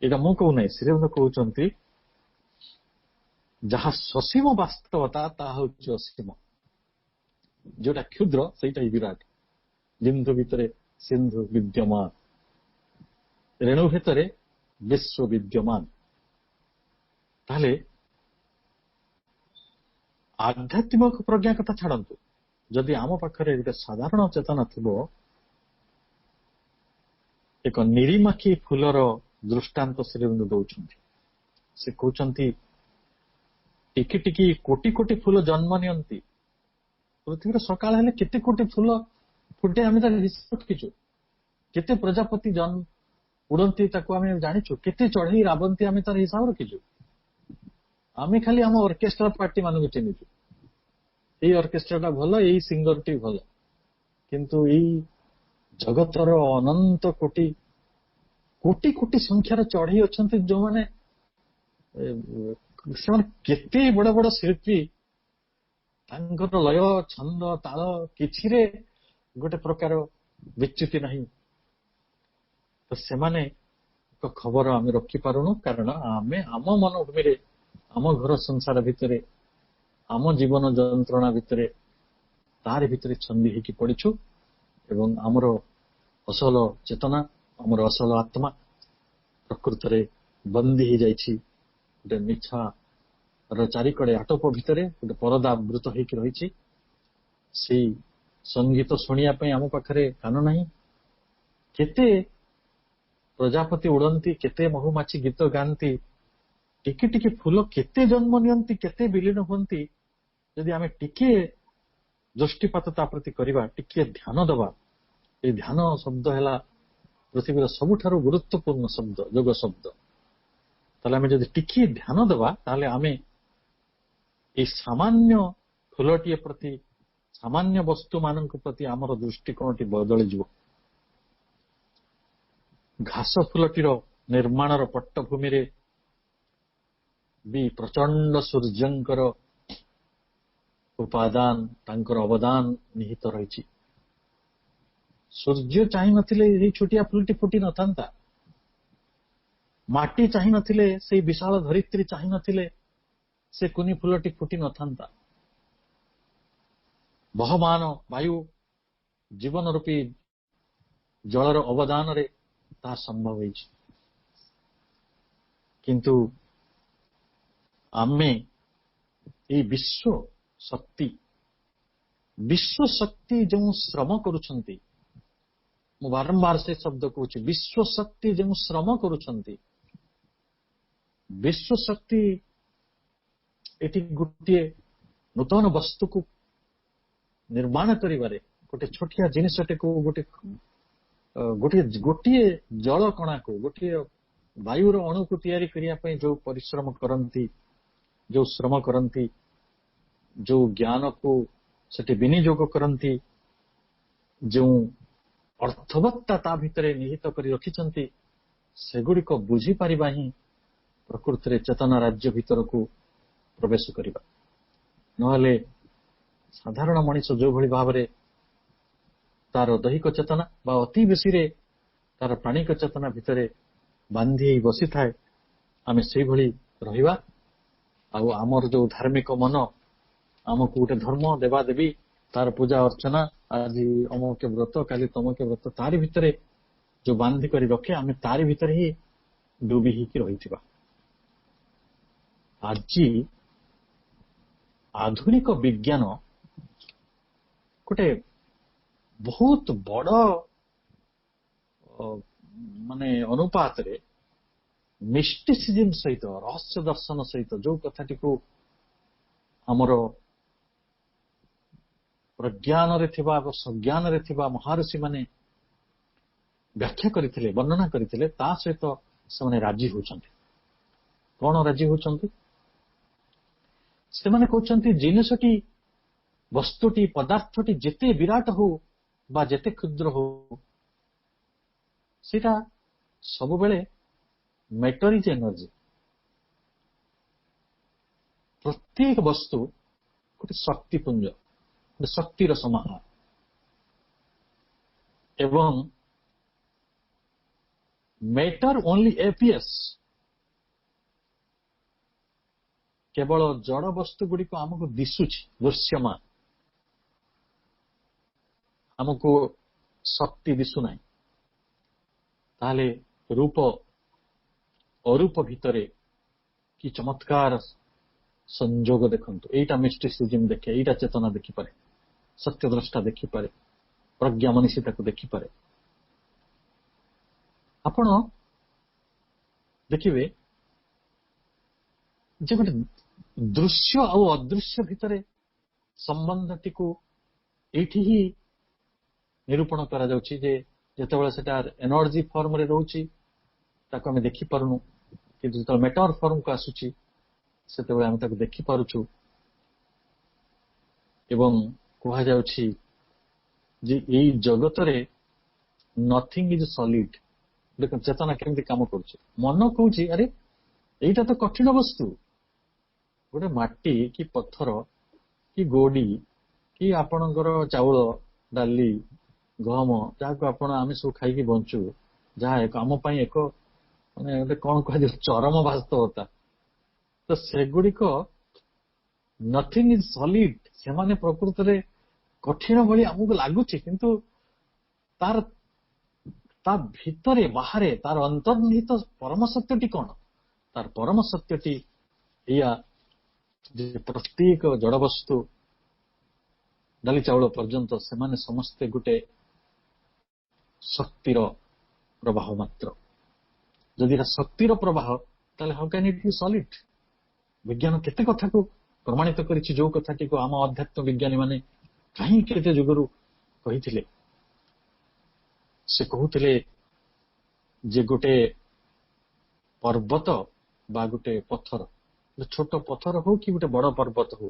ଏଇଟା ମୁଁ କହୁନାହିଁ, ଶ୍ରୀଅରବିନ୍ଦ କହୁଛନ୍ତି, ଯାହା ସସୀମ ବାସ୍ତବତା ତାହା ହଉଛି ଅସୀମ, ଯୋଉଟା କ୍ଷୁଦ୍ର ସେଇଟା ହିଁ ବିରାଟ। ବିନ୍ଦୁ ଭିତରେ ସିନ୍ଧୁ ବିଦ୍ୟମାନ, ରେଣୁ ଭିତରେ ବିଶ୍ୱ ବିଦ୍ୟମାନ। ତାହେଲେ ଆଧ୍ୟାତ୍ମିକ ପ୍ରଜ୍ଞା କଥା ଛାଡନ୍ତୁ, ଯଦି ଆମ ପାଖରେ ଗୋଟେ ସାଧାରଣ ଚେତନା ଥିବ, ଏକ ନିରିମାଖି ଫୁଲର ଦୃଷ୍ଟାନ୍ତ ଶ୍ରୀଅରବିନ୍ଦ ଦଉଛନ୍ତି। ସେ କହୁଛନ୍ତି, ଟିକି ଟିକି କୋଟି କୋଟି ଫୁଲ ଜନ୍ମ ନିଅନ୍ତି, ପୃଥିବୀର ସକାଳ ହେଲେ କେତେ କୋଟି ଫୁଲ ଫୁଟେ ଆମେ ତାର ହିସାବ ରଖିଛୁ, କେତେ ପ୍ରଜାପତି ଉଡନ୍ତି ତାକୁ ଆମେ ଜାଣିଛୁ, କେତେ ଚଢେଇ ରାବନ୍ତି ଆମେ ତାର ହିସାବ ରଖିଛୁ। ଆମେ ଖାଲି ଆମ ଅର୍କେଷ୍ଟ୍ରା ପାର୍ଟି ମାନଙ୍କୁ ଚିହ୍ନିଛୁ, ଏଇ ଅର୍କେଷ୍ଟ୍ରାଟା ଭଲ, ଏଇ ସିଙ୍ଗରଟି ଭଲ, କିନ୍ତୁ ଏଇ ଜଗତର ଅନନ୍ତ କୋଟି କୋଟି କୋଟି ସଂଖ୍ୟାର ଚଢେଇ ଅଛନ୍ତି, ଯୋଉମାନେ ସେମାନେ କେତେ ବଡ ବଡ ଶିଳ୍ପୀ, ତାଙ୍କର ଲୟ ଛନ୍ଦ ତାଳ କିଛିରେ ଗୋଟେ ପ୍ରକାର ବିଚ୍ୟୁତି ନାହିଁ। ତ ସେମାନେ ଖବର ଆମେ ରଖିପାରୁନୁ, କାରଣ ଆମେ ଆମ ମନଭୂମିରେ, ଆମ ଘର ସଂସାର ଭିତରେ, ଆମ ଜୀବନ ଯନ୍ତ୍ରଣା ଭିତରେ, ତାରି ଭିତରେ ଛନ୍ଦି ହେଇକି ପଡିଛୁ ଏବଂ ଆମର ଅସଲ ଚେତନା, ଆମର ଅସଲ ଆତ୍ମା ପ୍ରକୃତରେ ବନ୍ଦୀ ହେଇଯାଇଛି ଗୋଟେ ମିଛାର ଚାରିକଡେ ଆଟୋପ ଭିତରେ, ଗୋଟେ ପରଦା ଆବୃତ ହେଇକି ରହିଛି। ସେଇ ସଙ୍ଗୀତ ଶୁଣିବା ପାଇଁ ଆମ ପାଖରେ କାନ ନାହିଁ। କେତେ ପ୍ରଜାପତି ଉଡନ୍ତି, କେତେ ମହୁମାଛି ଗୀତ ଗାଆନ୍ତି, ଟିକେ ଟିକେ ଫୁଲ କେତେ ଜନ୍ମ ନିଅନ୍ତି, କେତେ ବିଲୀନ ହୁଅନ୍ତି। ଯଦି ଆମେ ଟିକେ ଦୃଷ୍ଟିପାତ ତା ପ୍ରତି କରିବା, ଟିକେ ଧ୍ୟାନ ଦେବା, এই ଧ୍ୟାନ ଶବ୍ଦ ହେଲା ପୃଥିବୀର ସବୁଠାରୁ ଗୁରୁତ୍ୱପୂର୍ଣ୍ଣ ଶବ୍ଦ, ଯୋଗ ଶବ୍ଦ। ତାହେଲେ ଆମେ ଯଦି ଟିକେ ଧ୍ୟାନ ଦେବା, ତାହେଲେ ଆମେ এই ସାମାନ୍ୟ ଫୁଲଟିଏ ପ୍ରତି, ସାମାନ୍ୟ ବସ୍ତୁ ମାନଙ୍କ ପ୍ରତି ଆମର ଦୃଷ୍ଟିକୋଣଟି ବଦଳିଯିବ। ଘାସ ଫୁଲଟିର ନିର୍ମାଣର ପଟ୍ଟଭୂମିରେ ବି ପ୍ରଚଣ୍ଡ ସୂର୍ଯ୍ୟଙ୍କର ଉପାଦାନ, ତାଙ୍କର ଅବଦାନ ନିହିତ ରହିଛି। ସୂର୍ଯ୍ୟ ଚାହିଁ ନଥିଲେ ଏହି ଛୋଟିଆ ଫୁଲଟି ଫୁଟି ନଥାନ୍ତା। ମାଟି ଚାହିଁ ନଥିଲେ, ସେଇ ବିଶାଳ ଧରିତ୍ରୀ ଚାହିଁ ନଥିଲେ ସେ କୁନି ଫୁଲଟି ଫୁଟି ନଥାନ୍ତା। ବହମାନ ବାୟୁ, ଜୀବନ ରୂପୀ ଜଳର ଅବଦାନରେ ତାହା ସମ୍ଭବ ହୋଇଛି। କିନ୍ତୁ ଆମେ ଏଇ ବିଶ୍ୱ ଶକ୍ତି ଯେଉଁ ଶ୍ରମ କରୁଛନ୍ତି, ମୁଁ ବାରମ୍ବାର ସେ ଶବ୍ଦ କହୁଛି, ବିଶ୍ୱ ଶକ୍ତି ଯେଉଁ ଶ୍ରମ କରୁଛନ୍ତି, ବିଶ୍ୱ ଶକ୍ତି ଏଠି ଗୋଟିଏ ନୂତନ ବସ୍ତୁକୁ ନିର୍ମାଣ କରିବାରେ, ଗୋଟେ ଛୋଟିଆ ଜିନିଷଟିକୁ ଗୋଟିଏ ଜଳ କଣାକୁ, ଗୋଟିଏ ବାୟୁର ଅଣୁକୁ ତିଆରି କରିବା ପାଇଁ ଯୋଉ ପରିଶ୍ରମ କରନ୍ତି, ଯୋଉ ଶ୍ରମ କରନ୍ତି, ଯୋଉ ଜ୍ଞାନକୁ ସେଠି ବିନିଯୋଗ କରନ୍ତି, ଯେଉଁ ଅର୍ଥବତ୍ତା ତା ଭିତରେ ନିହିତ କରି ରଖିଛନ୍ତି, ସେଗୁଡ଼ିକ ବୁଝିପାରିବା ହିଁ ପ୍ରକୃତିରେ ଚେତନା ରାଜ୍ୟ ଭିତରକୁ ପ୍ରବେଶ କରିବା। ନହେଲେ ସାଧାରଣ ମଣିଷ ଯୋଉଭଳି ଭାବରେ ତାର ଦୈହିକ ଚେତନା ବା ଅତି ବେଶୀରେ ତାର ପ୍ରାଣିକ ଚେତନା ଭିତରେ ବାନ୍ଧି ହେଇ ବସିଥାଏ, ଆମେ ସେଇଭଳି ରହିବା। ଆଉ ଆମର ଯୋଉ ଧାର୍ମିକ ମନ ଆମକୁ ଗୋଟେ ଧର୍ମ ଦେବା ଦେବୀ, ତାର ପୂଜା ଅର୍ଚ୍ଚନା, ଆଜି ଅମୁକ ବ୍ରତ, କାଲି ତମକ ବ୍ରତ, ତାରି ଭିତରେ ଯୋଉ ବାନ୍ଧି କରି ରଖେ, ଆମେ ତାରି ଭିତରେ ହିଁ ଡୁବି ହେଇକି ରହିଥିବା। ଆଜି ଆଧୁନିକ ବିଜ୍ଞାନ ଗୋଟେ ବହୁତ ବଡ ଅନୁପାତରେ ମିଷ୍ଟିସିଜିମ୍ ସହିତ, ରହସ୍ୟ ଦର୍ଶନ ସହିତ, ଯୋଉ କଥାଟିକୁ ଆମର ପ୍ରଜ୍ଞାନରେ ଥିବା ବା ସଜ୍ଞାନରେ ଥିବା ମହାଋଷି ମାନେ ବ୍ୟାଖ୍ୟା କରିଥିଲେ, ବର୍ଣ୍ଣନା କରିଥିଲେ, ତା ସହିତ ସେମାନେ ରାଜି ହେଉଛନ୍ତି। କଣ ରାଜି ହେଉଛନ୍ତି? ସେମାନେ କହୁଛନ୍ତି ଜିନିଷଟି, ବସ୍ତୁଟି, ପଦାର୍ଥଟି ଯେତେ ବିରାଟ ହଉ ବା ଯେତେ କ୍ଷୁଦ୍ର ହଉ, ସେଟା ସବୁବେଳେ ମ୍ୟାଟର ଇଜ ଏନର୍ଜି। ପ୍ରତ୍ୟେକ ବସ୍ତୁ ଗୋଟେ ଶକ୍ତିପୁଞ୍ଜ, ଗୋଟେ ଶକ୍ତିର ସମାହାର। ଏବଂ ମ୍ୟାଟର ଓନ୍ଲି ଏପିଏସ୍, କେବଳ ଜଡ ବସ୍ତୁ ଗୁଡ଼ିକ ଆମକୁ ଦିଶୁଛି, ଦୃଶ୍ୟମାନ, ଆମକୁ ଶକ୍ତି ଦିଶୁନାହିଁ। ତାହେଲେ ରୂପ ଅରୂପ ଭିତରେ କି ଚମତ୍କାର ସଂଯୋଗ ଦେଖନ୍ତୁ। ଏଇଟା ମିଷ୍ଟିସିଜିମ୍ ଦେଖେ, ଏଇଟା ଚେତନା ଦେଖିପାରେ, ସତ୍ୟଦ୍ରଷ୍ଟା ଦେଖିପାରେ, ପ୍ରଜ୍ଞା ମନୀଷୀ ତାକୁ ଦେଖିପାରେ। ଆପଣ ଦେଖିବେ ଯେ ଗୋଟେ ଦୃଶ୍ୟ ଆଉ ଅଦୃଶ୍ୟ ଭିତରେ ସମ୍ବନ୍ଧଟିକୁ ଏଇଠି ହିଁ ନିରୂପଣ କରାଯାଉଛି, ଯେ ଯେତେବେଳେ ସେଟା ଏନର୍ଜି ଫର୍ମରେ ରହୁଛି ତାକୁ ଆମେ ଦେଖିପାରୁନୁ, କିନ୍ତୁ ଯେତେବେଳେ ମ୍ୟାଟର ଫର୍ମକୁ ଆସୁଛି ସେତେବେଳେ ଆମେ ତାକୁ ଦେଖିପାରୁଛୁ। ଏବଂ କୁହାଯାଉଛି ଯେ ଏଇ ଜଗତରେ ନଥିଙ୍ଗ ଇଜ ସଲିଡ। ଦେଖ ଚେତନା କେମିତି କାମ କରୁଛି। ମନ କହୁଛି ଆରେ ଏଇଟା ତ କଠିନ ବସ୍ତୁ, ଗୋଟେ ମାଟି କି ପଥର କି ଗୋଡି କି ଆପଣଙ୍କର ଚାଉଳ, ଡାଲି, ଗହମ, ଯାହାକୁ ଆପଣ ଆମେ ସବୁ ଖାଇକି ବଞ୍ଚୁ, ଯାହା ଆମ ପାଇଁ ଏକ ଗୋଟେ କଣ କୁହାଯିବ ଚରମ ବାସ୍ତବତା, ତ ସେଗୁଡିକ ନଥିଙ୍ଗ ଇଜ ସଲିଡ। ସେମାନେ ପ୍ରକୃତରେ କଠିନ ଭଳି ଆମକୁ ଲାଗୁଛି, କିନ୍ତୁ ତା ଭିତରେ ବାହାରେ ତାର ଅନ୍ତର୍ନିହିତ ପରମ ସତ୍ୟଟି କଣ? ତାର ପରମ ସତ୍ୟଟି ଏଇଆ ଯେ ପ୍ରତ୍ୟେକ ଜଡବସ୍ତୁ, ଡାଲି ଚାଉଳ ପର୍ଯ୍ୟନ୍ତ, ସେମାନେ ସମସ୍ତେ ଗୋଟେ ଶକ୍ତିର ପ୍ରବାହ ମାତ୍ର। ଯଦି ଏଟା ଶକ୍ତିର ପ୍ରବାହ, ତାହେଲେ ହାଉ କ୍ୟାନ୍ ଇଟ୍ ବି ସଲିଡ? ବିଜ୍ଞାନ କେତେ କଥାକୁ ପ୍ରମାଣିତ କରିଛି, ଯୋଉ କଥାଟିକୁ ଆମ ଅଧ୍ୟାତ୍ମ ବିଜ୍ଞାନୀ ମାନେ କାହିଁ କେତେ ଯୁଗରୁ କହିଥିଲେ। ସେ କହୁଥିଲେ ଯେ ଗୋଟେ ପର୍ବତ ବା ଗୋଟେ ପଥର, ଛୋଟ ପଥର ହଉ କି ଗୋଟେ ବଡ ପର୍ବତ ହଉ,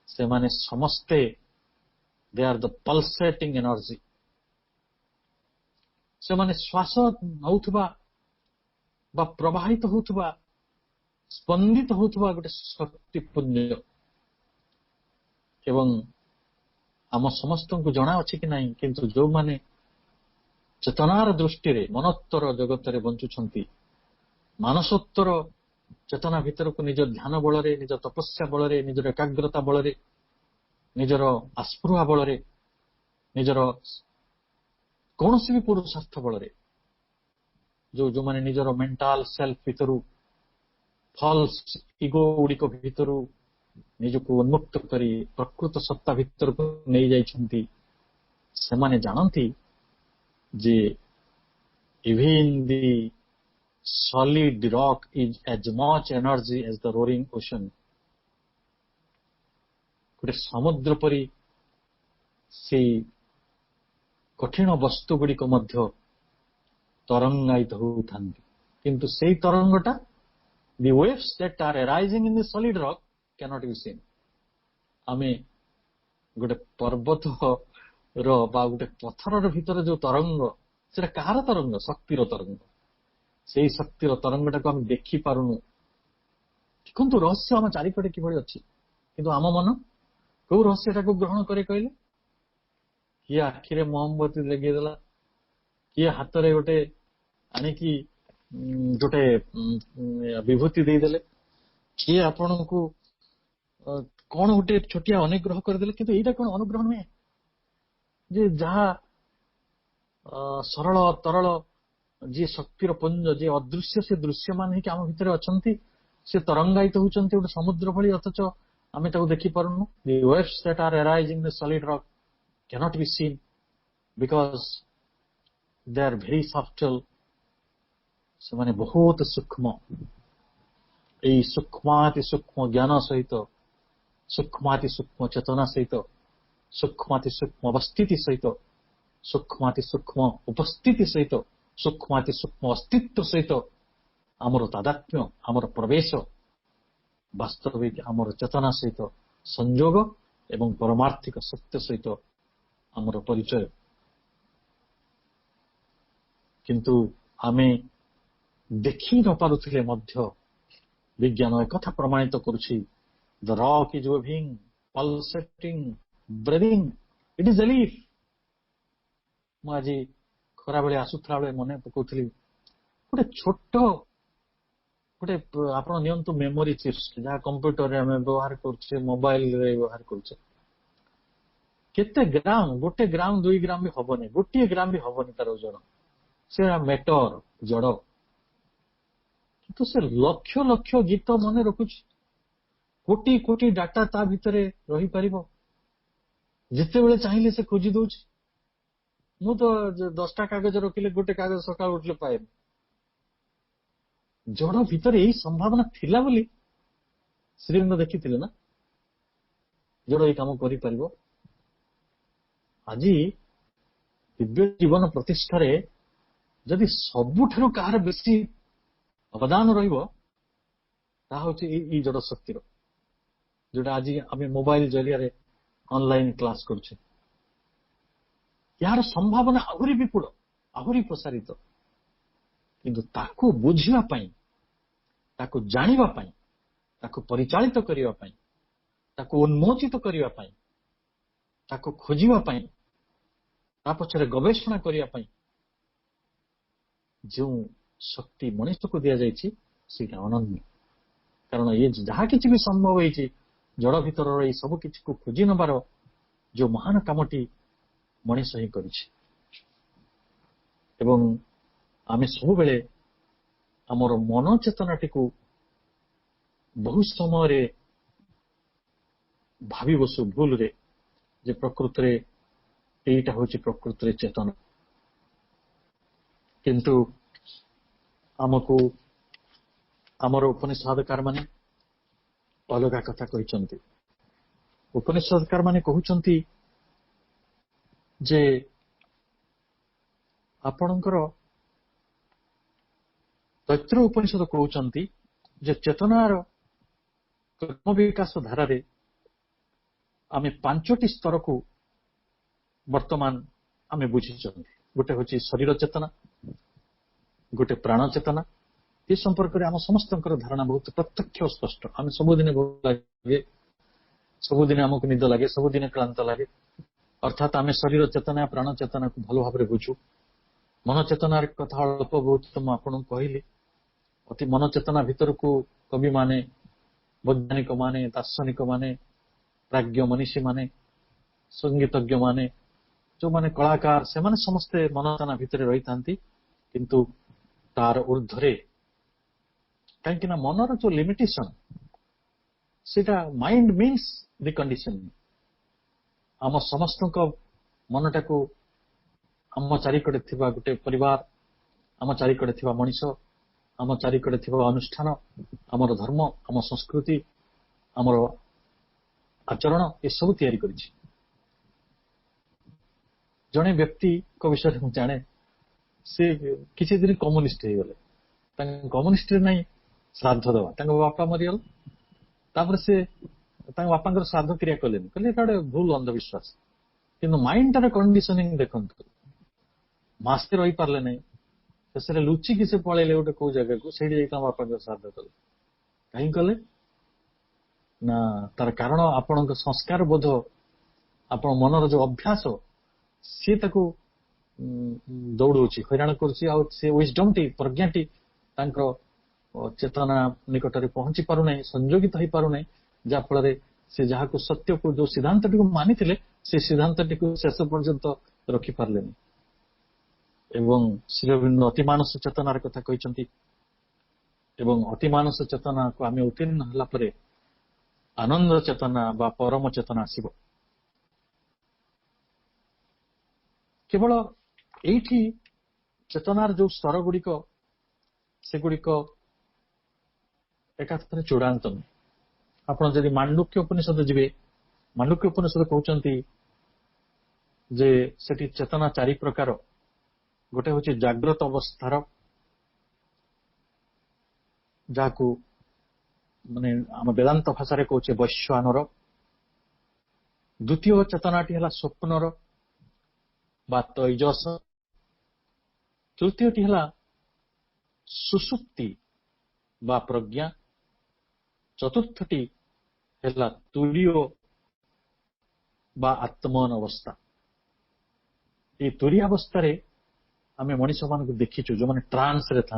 ସେମାନେ ସମସ୍ତେ ଦେ ଆର୍ ଦ ପଲସେଟିଂ ଏନର୍ଜି। ସେମାନେ ଶ୍ୱାସ ନଉଥିବା ବା ପ୍ରବାହିତ ହଉଥିବା, ସ୍ପନ୍ଦିତ ହଉଥିବା ଗୋଟେ ଶକ୍ତିପୁଞ୍ଜ। ଏବଂ ଆମ ସମସ୍ତଙ୍କୁ ଜଣା ଅଛି କି ନାହିଁ, କିନ୍ତୁ ଯୋଉମାନେ ଚେତନାର ଦୃଷ୍ଟିରେ ମନୋତ୍ତର ଜଗତରେ ବଞ୍ଚୁଛନ୍ତି, ମାନସୋତ୍ତର ଚେତନା ଭିତରକୁ ନିଜ ଧ୍ୟାନ ବଳରେ, ନିଜ ତପସ୍ୟା ବଳରେ, ନିଜର ଏକାଗ୍ରତା ବଳରେ, ନିଜର ଆସ୍ପୃହା ବଳରେ, ନିଜର କୌଣସି ବି ପୁରୁଷାର୍ଥ ବଳରେ, ଯୋଉମାନେ ନିଜର ମେଣ୍ଟାଲ ସେଲ୍ଫ ଭିତରୁ, ଫଲ୍ସ ଇଗୋ ଗୁଡିକ ଭିତରୁ ନିଜକୁ ଉନ୍ମୁକ୍ତ କରି ପ୍ରକୃତ ସତ୍ତା ଭିତରକୁ ନେଇଯାଇଛନ୍ତି ସେମାନେ ଜାଣନ୍ତି ଯେ even the solid rock is as much energy as the roaring ocean. ଗୋଟେ ସମୁଦ୍ର ପରି ସେଇ କଠିନ ବସ୍ତୁ ଗୁଡ଼ିକ ମଧ୍ୟ ତରଙ୍ଗାୟିତ ହେଉଥାନ୍ତି, କିନ୍ତୁ ସେଇ ତରଙ୍ଗଟା the waves that are arising in the solid rock cannot be seen. ଆମେ ଗୋଟେ ପର୍ବତର ବା ଗୋଟେ ପଥରର ଭିତରେ ଯୋଉ ତରଙ୍ଗ, ସେଟା କାହାର ତରଙ୍ଗ? ଶକ୍ତିର ତରଙ୍ଗ। ସେଇ ଶକ୍ତିର ତରଙ୍ଗଟାକୁ ଆମେ ଦେଖିପାରୁନୁ। ଦେଖନ୍ତୁ ରହସ୍ୟ ଆମ ଚାରିପଟେ କିଭଳି ଅଛି, କିନ୍ତୁ ଆମ ମନ କୋଉ ରହସ୍ୟଟାକୁ ଗ୍ରହଣ କରେ କହିଲେ? କିଏ ଆଖିରେ ମହମବତୀ ଲଗେଇଦେଲା, କିଏ ହାତରେ ଗୋଟେ ଆଣିକି ଗୋଟେ ବିଭୂତି ଦେଇଦେଲେ, କିଏ ଆପଣଙ୍କୁ କଣ ଗୋଟେ ଛୋଟିଆ ଅନୁଗ୍ରହ କରିଦେଲେ। କିନ୍ତୁ ଏଇଟା କଣ ଅନୁଗ୍ରହ ନୁହେଁ ଯେ ଯାହା ସରଳ ତରଳ, ଯିଏ ଶକ୍ତିର ପୁଞ୍ଜ, ଯିଏ ଅଦୃଶ୍ୟ, ସେ ଦୃଶ୍ୟମାନ ହେଇକି ଆମ ଭିତରେ ଅଛନ୍ତି, ସେ ତରଙ୍ଗାୟିତ ହଉଛନ୍ତି ଗୋଟେ ସମୁଦ୍ର ଭଳି, ଅଥଚ ଆମେ ତାକୁ ଦେଖିପାରୁନୁ। The waves that are arising in the solid rock cannot be seen because they are very subtle. ସେମାନେ ବହୁତ ସୂକ୍ଷ୍ମ। ଏଇ ସୂକ୍ଷ୍ମାତି ସୂକ୍ଷ୍ମ ଜ୍ଞାନ ସହିତ, ସୂକ୍ଷ୍ମାତି ସୂକ୍ଷ୍ମ ଚେତନା ସହିତ, ସୂକ୍ଷ୍ମାତି ସୂକ୍ଷ୍ମ ଅବସ୍ଥିତି ସହିତ, ସୂକ୍ଷ୍ମାତି ସୂକ୍ଷ୍ମ ଉପସ୍ଥିତି ସହିତ, ସୂକ୍ଷ୍ମାତି ସୂକ୍ଷ୍ମ ଅସ୍ତିତ୍ୱ ସହିତ ଆମର ତାଦାତ୍ମ୍ୟ, ଆମର ପ୍ରବେଶ, ବାସ୍ତବିକ ଆମର ଚେତନା ସହିତ ସଂଯୋଗ ଏବଂ ପରମାର୍ଥିକ ସତ୍ୟ ସହିତ ଆମର ପରିଚୟ। କିନ୍ତୁ ଆମେ ଦେଖି ନ ପାରୁଥିଲେ ମଧ୍ୟ ବିଜ୍ଞାନ ଏକଥା ପ୍ରମାଣିତ କରୁଛି, the rock is waving, pulsating, breathing, it is alive। ମୁଁ ଆଜି ଖରାବେଳେ ଆସୁଥିଲା ବେଳେ ମନେ ପକଉଥିଲି, ଗୋଟେ ଛୋଟ ଗୋଟେ ଆପଣ ନିଅନ୍ତୁ ମେମୋରି ଚିପ୍ସ, ଯାହା କମ୍ପ୍ୟୁଟରରେ ଆମେ ବ୍ୟବହାର କରୁଛେ, ମୋବାଇଲରେ ବ୍ୟବହାର କରୁଛେ, କେତେ ଗ୍ରାମ? 1 ଗ୍ରାମ 2 ଗ୍ରାମ ବି ହବନି, 1 ଗ୍ରାମ ବି ହବନି ତାର ଓଜନ। ସେ ମେଟର ଜଡ, କିନ୍ତୁ ସେ ଲକ୍ଷ ଲକ୍ଷ ଗୀତ ମନେ ରଖୁଛି, କୋଟି କୋଟି ଡାଟା ତା ଭିତରେ ରହିପାରିବ, ଯେତେବେଳେ ଚାହିଁଲେ ସେ ଖୋଜି ଦଉଛି। ମୁଁ ତ 10ଟା କାଗଜ ରଖିଲେ 1 କାଗଜ ସକାଳୁ ଉଠିଲେ ପାଏନି। ଜଡ ଭିତରେ ଏଇ ସମ୍ଭାବନା ଥିଲା ବୋଲି ଶ୍ରୀରଙ୍ଗ ଦେଖିଥିଲେ ନା, ଜଡ ଏଇ କାମ କରିପାରିବ। ଆଜି ଦିବ୍ୟ ଜୀବନ ପ୍ରତିଷ୍ଠାରେ ଯଦି ସବୁଠାରୁ କାହାର ବେଶୀ ଅବଦାନ ରହିବ, ତାହା ହଉଛି ଏଇ ଜଡ ଶକ୍ତିର, ଯୋଉଟା ଆଜି ଆମେ ମୋବାଇଲ ଜରିଆରେ ଅନଲାଇନ କ୍ଲାସ କରୁଛେ। ଏହାର ସମ୍ଭାବନା ଆହୁରି ବିପୁଳ, ଆହୁରି ପ୍ରସାରିତ। କିନ୍ତୁ ତାକୁ ବୁଝିବା ପାଇଁ, ତାକୁ ଜାଣିବା ପାଇଁ, ତାକୁ ପରିଚାଳିତ କରିବା ପାଇଁ, ତାକୁ ଉନ୍ମୋଚିତ କରିବା ପାଇଁ, ତାକୁ ଖୋଜିବା ପାଇଁ, ତା ପଛରେ ଗବେଷଣା କରିବା ପାଇଁ ଯେଉଁ ଶକ୍ତି ମଣିଷକୁ ଦିଆଯାଇଛି ସେଇଟା ଅନନ୍ୟ। କାରଣ ଇଏ ଯାହା କିଛି ବି ସମ୍ଭବ ହେଇଛି, ଜଡ ଭିତରର ଏଇ ସବୁ କିଛିକୁ ଖୋଜି ନେବାର ଯୋଉ ମହାନ କାମଟି ମଣିଷ ହିଁ କରିଛି। ଏବଂ ଆମେ ସବୁବେଳେ ଆମର ମନ ଚେତନାଟିକୁ ବହୁ ସମୟରେ ଭାବି ବସୁ ଭୁଲରେ ଯେ ପ୍ରକୃତରେ ଏଇଟା ହଉଛି ପ୍ରକୃତରେ ଚେତନା। କିନ୍ତୁ ଆମକୁ ଆମର ଉପନିଷଦକାର ମାନେ ଅଲଗା କଥା କହିଛନ୍ତି। ଉପନିଷଦକାର ମାନେ କହୁଛନ୍ତି ଯେ ଆପଣଙ୍କର ତୈତ୍ର ଉପନିଷଦ କହୁଛନ୍ତି ଯେ ଚେତନାର କର୍ମ ବିକାଶ ଧାରାରେ ଆମେ 5ଟି ସ୍ତରକୁ ବର୍ତ୍ତମାନ ଆମେ ବୁଝିଛନ୍ତି। ଗୋଟେ ହଉଛି ଶରୀର ଚେତନା, ଗୋଟେ ପ୍ରାଣ ଚେତନା। ଏ ସମ୍ପର୍କରେ ଆମ ସମସ୍ତଙ୍କର ଧାରଣା ବହୁତ ପ୍ରତ୍ୟକ୍ଷ ଓ ସ୍ପଷ୍ଟ। ଆମେ ସବୁଦିନେ ଭୋକ ଲାଗେ, ସବୁଦିନେ ଆମକୁ ନିଦ ଲାଗେ, ସବୁଦିନେ କ୍ଳାନ୍ତ ଲାଗେ, ଅର୍ଥାତ୍ ଆମେ ଶରୀର ଚେତନା, ପ୍ରାଣ ଚେତନାକୁ ଭଲ ଭାବରେ ବୁଝୁ। ମନ ଚେତନାର କଥା ଅଳ୍ପ ବହୁତ ମୁଁ ଆପଣଙ୍କୁ କହିଲି। ଅତି ମନ ଚେତନା ଭିତରକୁ କବିମାନେ, ବୈଜ୍ଞାନିକ ମାନେ, ଦାର୍ଶନିକ ମାନେ, ପ୍ରାଜ୍ଞ ମନୀଷୀ ମାନେ, ସଙ୍ଗୀତଜ୍ଞ ମାନେ, ଯୋଉମାନେ କଳାକାର, ସେମାନେ ସମସ୍ତେ ମନ ଚେତନା ଭିତରେ ରହିଥାନ୍ତି। କିନ୍ତୁ ତାର ଊର୍ଦ୍ଧ୍ୱରେ, କାହିଁକି ନା ମନର ଯୋଉ ଲିମିଟେସନ, सेटा माइंड मीन्स द कंडीशन आम समस्त मनटा को आम चारिकड़े थिबा गोटे परिवार आम चारिकड़े थिबा मनीष आम चारिकड़े थिबा अनुष्ठान आमर धर्म आम संस्कृति आमर आचरण ए सब तैयारी करिछि जड़े व्यक्ति को विषय में जाने से किसी दिन कम्युनिस्ट हो गले कम्युनिस्ट नहीं श्राद्ध दवा बापा मरीगल तापर से बापा श्राद्ध क्रिया कले कहले गोटे भूल अंधविश्वास किंतु माइंड तार कंडीशनिंग देखते मास्ते रही पारे ना शेष लुचिकी से पलैले गोटे कौ जगह को से बापा श्राद्ध कले कहीं कले ना तार कारण आपण संस्कार बोध आपण मनर जो अभ्यास सी ताको दौड़ूची हैरान कर विजडम टी प्रज्ञा टी चेतना निकट में पहुंची पार ना संयोगित हो पार ना जहाँफल से जहाँ को सत्य को जो सिद्धांत टी मानी से सिद्धांत टी शेष पर्यंत रखिपारे एवं श्रीअरविंद अतिमानस चेतनार कथा कहते अतिमानस चेतना को आम उत्तीर्ण होला आनंद चेतना बा परम चेतना आसीबो केवल एठी चेतनार जो स्तर गुड़िक से गुड़िक एकाथरे चूड़ांत नुहे आपण जदि मांडुक्य उपनिषद जीवे मांडुक्य उपनिषद कहते जे सेठी चेतना चारि प्रकार गोटे हूँ जाग्रत अवस्थार जहां माने आम वेदांत भाषा कहे वैश्वानर द्वितीय चेतनाटी है स्वप्नर बा तैजस तृतीयटी है सुसुप्ति बा प्रज्ञा चतुर्थटी है तुरीय बा आत्मन अवस्था ये तुरीय अवस्था आम मनीष मान देखीचु जो मैंने ट्रांस रे था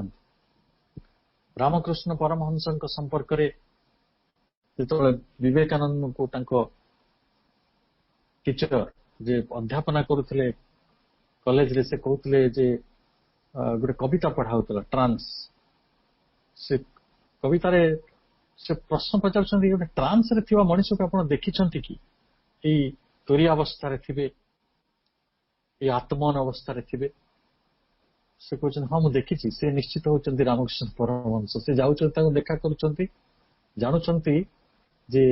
रामकृष्ण परमहंस संपर्क जो विवेकानंद को टीचर जे अध्यापना करुले कॉलेज रे से कहते जे गोटे कविता पढ़ाऊला ट्रांस से कवितार से प्रश्न पचार गोटे ट्रांस रे थिबा मनीष को आप देखी कि तुरी अवस्था थे ये आत्मन अवस्था थे से कहते हाँ मुझे देखी से निश्चित होती रामकृष्ण परमहंस से जाऊँ देखा कर जानुंट जे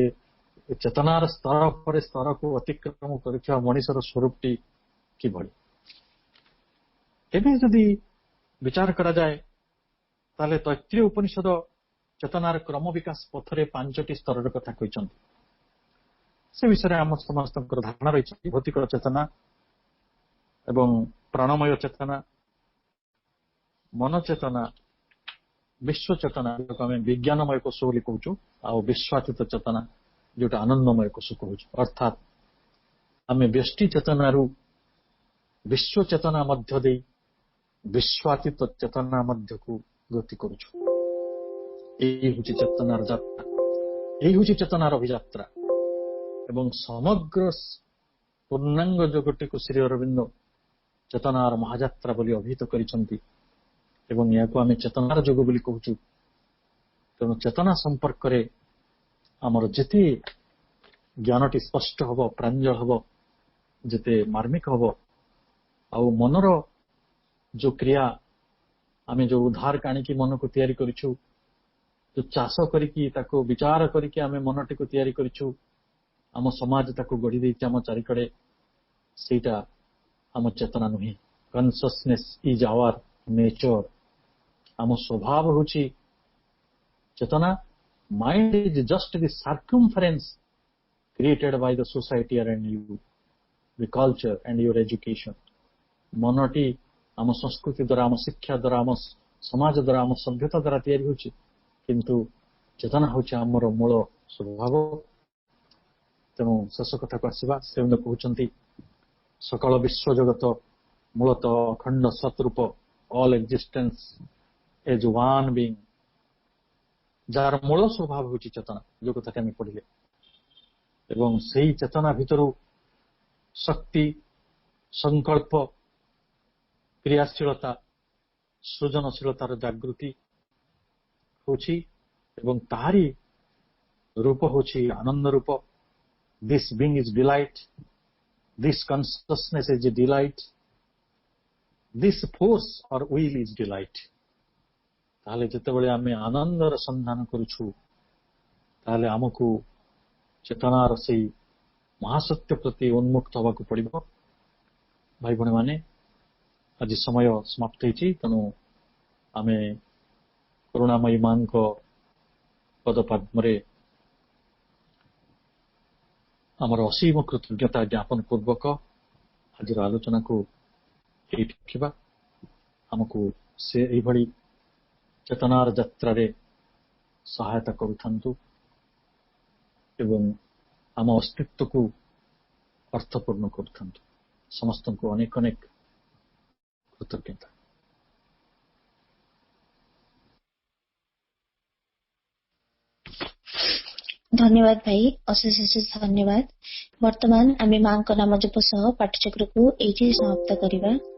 चेतनार स्तर पर स्तर को अतिक्रम कर मनीषर स्वरूपटी कि एवं जदि विचार करा जाए ताले तैत्तिरीय उपनिषद चेतनार क्रम विकास पथरे 5टी स्तर कथा कहते से विषय आम समस्त धारणा रही भौतिक चेतना एवं प्राणमय चेतना मन चेतना विश्व चेतना जो आम विज्ञानमय कोश बोली कहूँ आ विश्वातीत चेतना जोटा आनंदमय कोश कहूँ अर्थात आम व्यष्टि चेतनारू विश्व चेतना मध्य दे विश्वातीत चेतना मध्य को गति करुछु चेतनार यात्रा यही हूँ चेतनार अभियात्रा एवं समग्र पूर्णांग जगटी को श्री अरविंद चेतनार महायात्रा बोली अभिहित करिसंती एवं या आम चेतनार जोग बोली कहूँ तेणु चेतना संपर्क रे आमर जेते ज्ञानटी स्पष्ट हब प्रांजल हब जेते मार्मिक हब आउ मनर जो क्रिया आम जो उद्धार काणिकी मन को तैयारी करिछु जो चाष करिकी ताको विचार करिकी आम मनटी को तैयारी करिछु आम समाज ताको गढ़ी देछि आम चारिकड़े सेटा आम चेतना नुहे कॉन्शियसनेस इज आवर नेचर आम स्वभाव होछि चेतना mind is just the circumference created by the society and you the culture and your education मनटी आम संस्कृति द्वारा आम शिक्षा द्वारा आम समाज द्वारा आम सभ्यता द्वारा तैयारी होछि किंतु चेतना होछि आमर मूल स्वभाव तेणु शेष कथा को आसवा से कहते सकल विश्व जगत मूलतः अखंड सतरूप all existence as one being जार मूल स्वभाव होछि चेतना जो कथा आम पढ़िले एवं सही चेतना भितर शक्ति संकल्प क्रियाशीलता सृजनशीलतार जागृति होछि एवं तारी रूप होची आनंद रूप. This being is delight. This consciousness is delight. This force और विल इज डिलाइट. ताहले जेतेबेले आमे आनंदर संधान करूछु ताहले हमकु चेतनार से महासत्य प्रति उन्मुक्त होगा पड़ो. भाई भणी माने आज समय समाप्त होती. तेणु आम करुणामयी मां पदपद्म आमर असीम कृतज्ञता ज्ञापन पूर्वक आज आलोचना को रखा. आमको से यही चेतनार यात्रा रे सहायता करूथांतु एवं आम अस्तित्व को अर्थपूर्ण करूथांतु. समस्त को अनेक अनेक कृतज्ञता. धन्यवाद भाई, अशेष अशेष धन्यवाद. वर्तमान आम मां नाम जप सह पाठचक्र को एठी समाप्त करिबा.